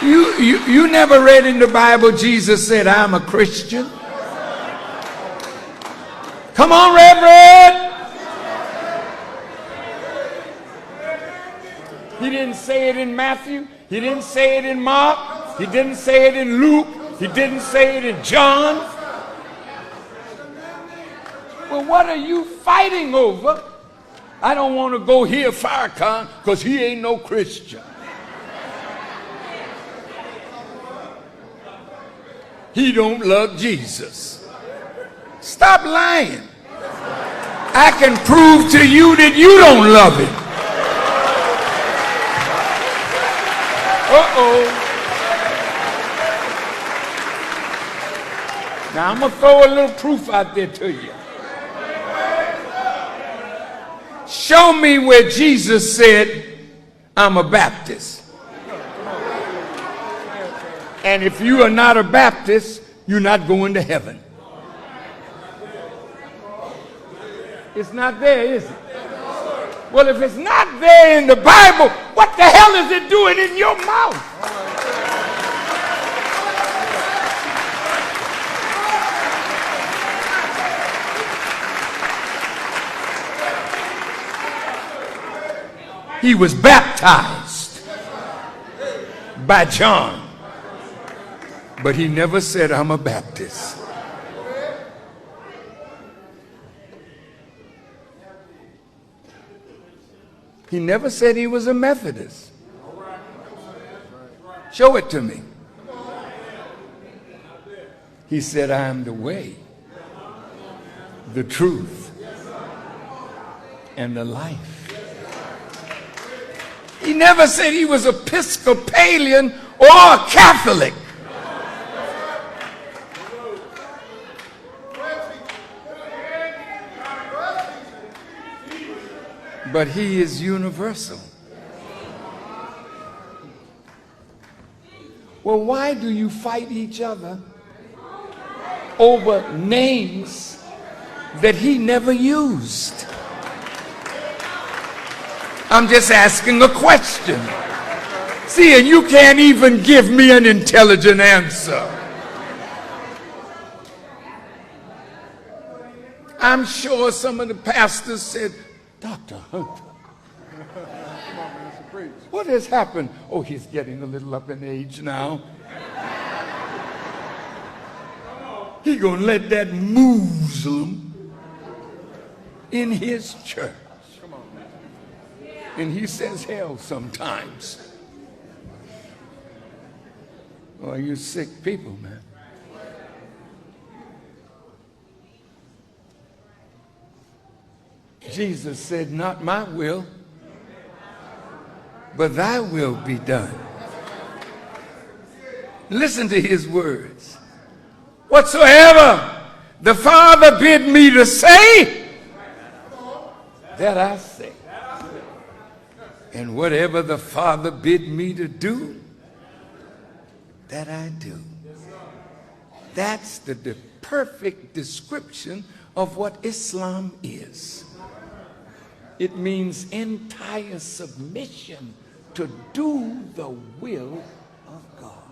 You never read in the Bible Jesus said, I'm a Christian? Come on, Reverend. He didn't say it in Matthew. He didn't say it in Mark. He didn't say it in Luke. He didn't say it in John. Well, what are you fighting over? I don't want to go hear Farrakhan because he ain't no Christian. He don't love Jesus. Stop lying. I can prove to you that you don't love him. Now I'm going to throw a little proof out there to you. Show me where Jesus said, I'm a Baptist. And if you are not a Baptist, you're not going to heaven. It's not there, is it? Well, if it's not there in the Bible, what the hell is it doing in your mouth? He was baptized by John, but he never said, I'm a Baptist. He never said he was a Methodist. Show it to me. He said, I am the way, the truth, and the life. He never said he was Episcopalian or Catholic. But he is universal. Well, why do you fight each other over names that he never used? I'm just asking a question. See, and you can't even give me an intelligent answer. I'm sure some of the pastors said, Dr. Hunter, what has happened? Oh, he's getting a little up in age now. He gonna let that Muslim in his church. And he says hell sometimes. Oh, you sick people, man. Jesus said, not my will, but thy will be done. Listen to his words. Whatsoever the Father bid me to say, that I say. And whatever the Father bid me to do, that I do. That's the perfect description of what Islam is. It means entire submission to do the will of God.